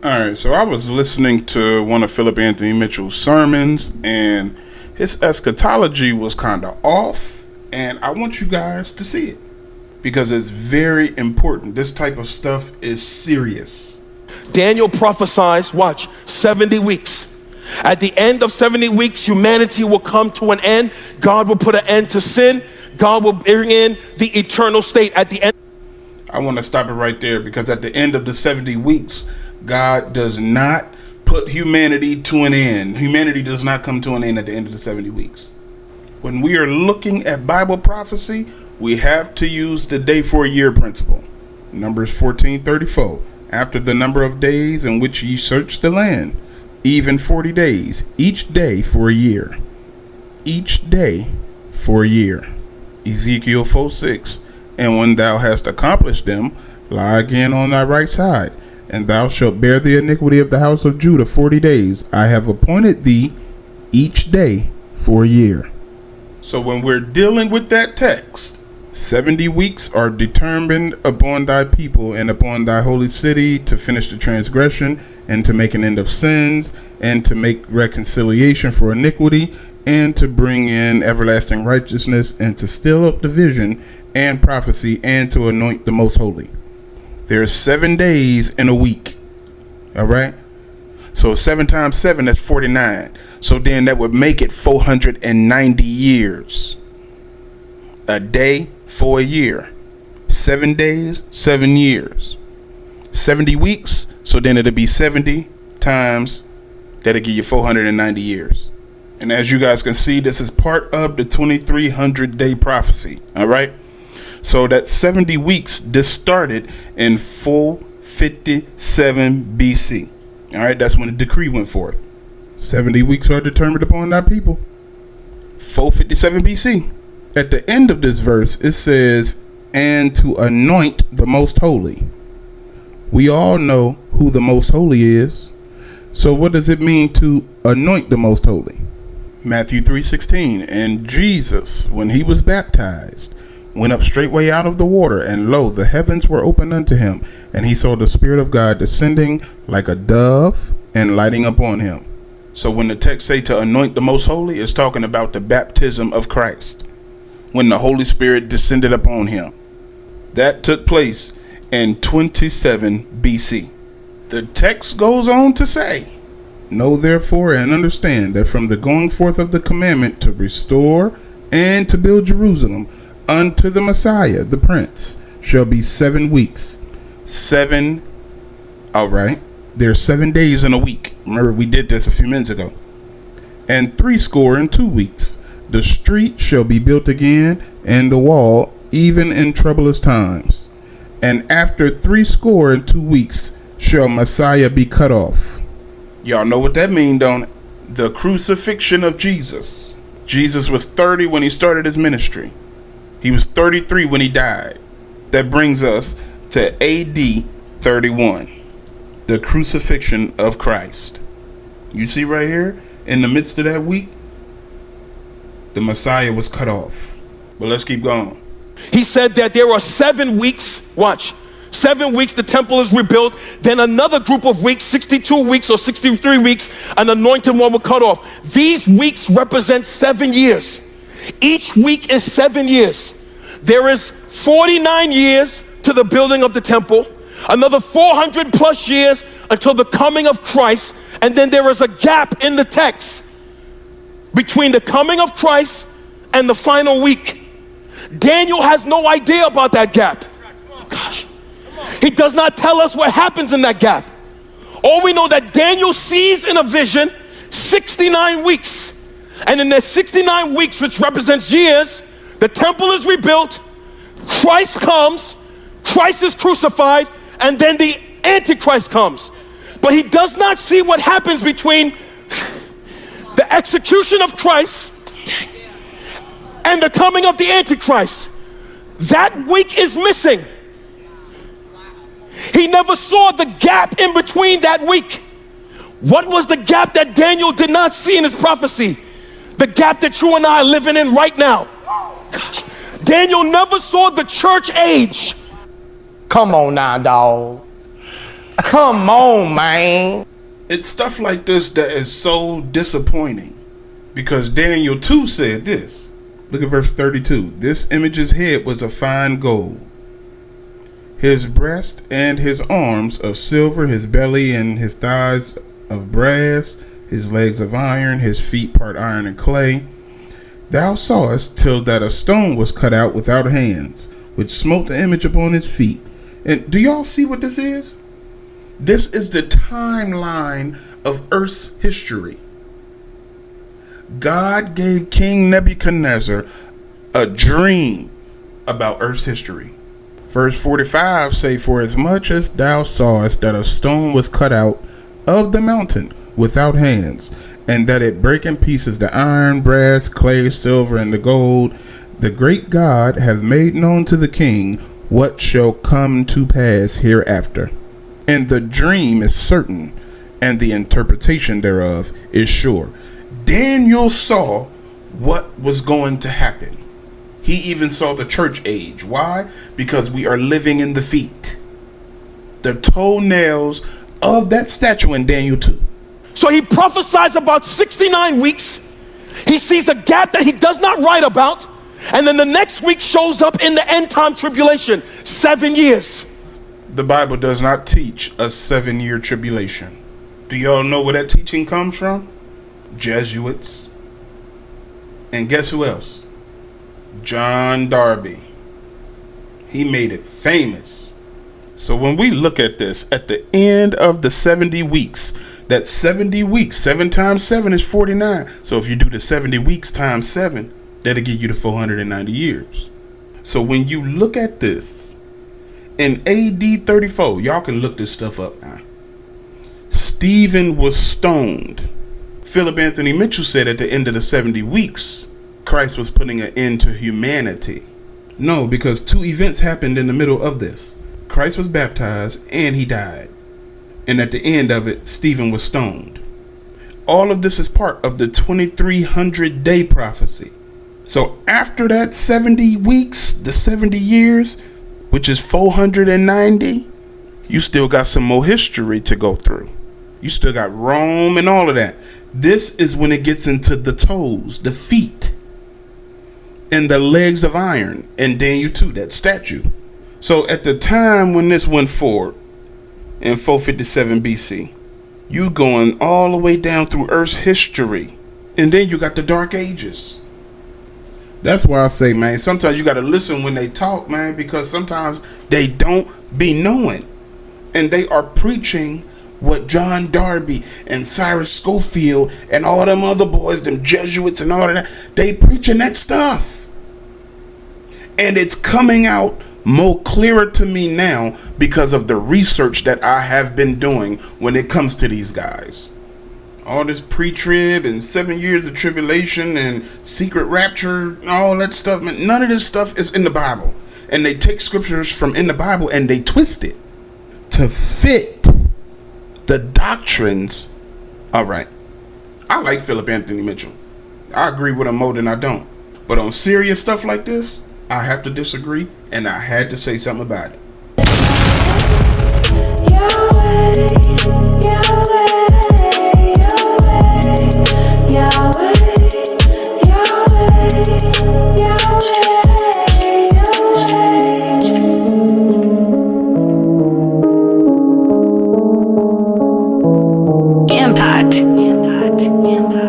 All right, so I was listening to one of Philip Anthony Mitchell's sermons, and his eschatology was kind of off, and I want you guys to see it because it's very important. This type of stuff is serious. Daniel prophesies, watch, 70 weeks. At the end of 70 weeks, humanity will come to an end. God will put an end to sin. God will bring in the eternal state at the end. I want to stop it right there because at the end of the 70 weeks, God does not put humanity to an end. Humanity does not come to an end at the end of the 70 weeks. When we are looking at Bible prophecy, we have to use the day for a year principle. Numbers 14:34. After the number of days in which ye search the land, even 40 days, each day for a year. Each day for a year. Ezekiel 4:6. And when thou hast accomplished them, lie again on thy right side, and thou shalt bear the iniquity of the house of Judah 40 days. I have appointed thee each day for a year. So when we're dealing with that text, 70 weeks are determined upon thy people and upon thy holy city to finish the transgression and to make an end of sins and to make reconciliation for iniquity and to bring in everlasting righteousness and to still up the vision and prophecy and to anoint the most holy. There's 7 days in a week. All right. So 7 times 7, that's 49. So then that would make it 490 years. A day for a year. 7 days, 7 years. 70 weeks. So then it'll be 70 times. That'll give you 490 years. And as you guys can see, this is part of the 2300 day prophecy. All right. So that 70 weeks, this started in 457 BC. All right, that's when the decree went forth. 70 weeks are determined upon thy people. 457 BC. At the end of this verse, it says, and to anoint the most holy. We all know who the most holy is. So what does it mean to anoint the most holy? Matthew 3:16. And Jesus, when he was baptized, went up straightway out of the water, and lo, the heavens were opened unto him, and he saw the Spirit of God descending like a dove and lighting upon him. So when the text say to anoint the most holy, it's talking about the baptism of Christ, when the Holy Spirit descended upon him. That took place in 27 BC. The text goes on to say, know therefore and understand that from the going forth of the commandment to restore and to build Jerusalem unto the Messiah, the Prince, shall be 7 weeks. 7, all right. There's 7 days in a week. Remember, we did this a few minutes ago. And 62 weeks. The street shall be built again, and the wall, even in troublous times. And after 62 weeks shall Messiah be cut off. Y'all know what that means, don't it? The crucifixion of Jesus. Jesus was 30 when he started his ministry. He was 33 when he died. That brings us to AD 31. The crucifixion of Christ. You see right here, in the midst of that week, the Messiah was cut off. But let's keep going. He said that there are 7 weeks, watch, 7 weeks the temple is rebuilt, then another group of weeks, 62 weeks or 63 weeks, an anointed one will cut off. These weeks represent 7 years. Each week is 7 years. There is 49 years to the building of the temple, another 400 plus years until the coming of Christ, and then there is a gap in the text between the coming of Christ and the final week. Daniel has no idea about that gap. Gosh. He does not tell us what happens in that gap. All we know that Daniel sees in a vision 69 weeks. And in the 69 weeks, which represents years, the temple is rebuilt, Christ comes, Christ is crucified, and then the Antichrist comes. But he does not see what happens between the execution of Christ and the coming of the Antichrist. That week is missing. He never saw the gap in between that week. What was the gap that Daniel did not see in his prophecy? The gap that you and I are living in right now. Gosh. Daniel never saw the church age. Come on now, dog. Come on, man. It's stuff like this that is so disappointing. Because Daniel 2 said this. Look at verse 32. This image's head was of fine gold, his breast and his arms of silver, his belly and his thighs of brass, his legs of iron, his feet part iron and clay. Thou sawest till that a stone was cut out without hands, which smote the image upon his feet. And do y'all see what this is? This is the timeline of Earth's history. God gave King Nebuchadnezzar a dream about Earth's history. Verse 45 say, for as much as thou sawest that a stone was cut out of the mountain without hands, and that it brake in pieces the iron, brass, clay, silver, and the gold, the great God hath made known to the king what shall come to pass hereafter. And the dream is certain, and the interpretation thereof is sure. Daniel saw what was going to happen. He even saw the church age. Why? Because we are living in the feet, the toenails of that statue in Daniel 2. So he prophesies about 69 weeks. He sees a gap that he does not write about. And then the next week shows up in the end time tribulation. 7 years. The Bible does not teach a 7-year tribulation. Do y'all know where that teaching comes from? Jesuits. And guess who else? John Darby. He made it famous. So when we look at this, at the end of the 70 weeks, that 70 weeks, 7 times 7 is 49. So if you do the 70 weeks times 7, that'll give you the 490 years. So when you look at this, in AD 34, y'all can look this stuff up now. Stephen was stoned. Philip Anthony Mitchell said at the end of the 70 weeks, Christ was putting an end to humanity. No, because 2 events happened in the middle of this. Christ was baptized and he died. And at the end of it, Stephen was stoned. All of this is part of the 2300 day prophecy. So after that 70 weeks, the 70 years, which is 490, you still got some more history to go through. You still got Rome and all of that. This is when it gets into the toes, the feet, and the legs of iron in Daniel 2, that statue. So at the time when this went forward in 457 BC, you going all the way down through Earth's history. And then you got the Dark Ages. That's why I say, man, sometimes you got to listen when they talk, man, because sometimes they don't be knowing. And they are preaching what John Darby and Cyrus Schofield and all them other boys, them Jesuits and all of that, they preaching that stuff. And it's coming out more clearer to me now because of the research that I have been doing when it comes to these guys. All this pre-trib and 7 years of tribulation and secret rapture and all that stuff, man, none of this stuff is in the Bible. And they take scriptures from in the Bible and they twist it to fit the doctrines. All right. I like Philip Anthony Mitchell. I agree with him more than I don't. But on serious stuff like this, I have to disagree, and I had to say something about it. Impact.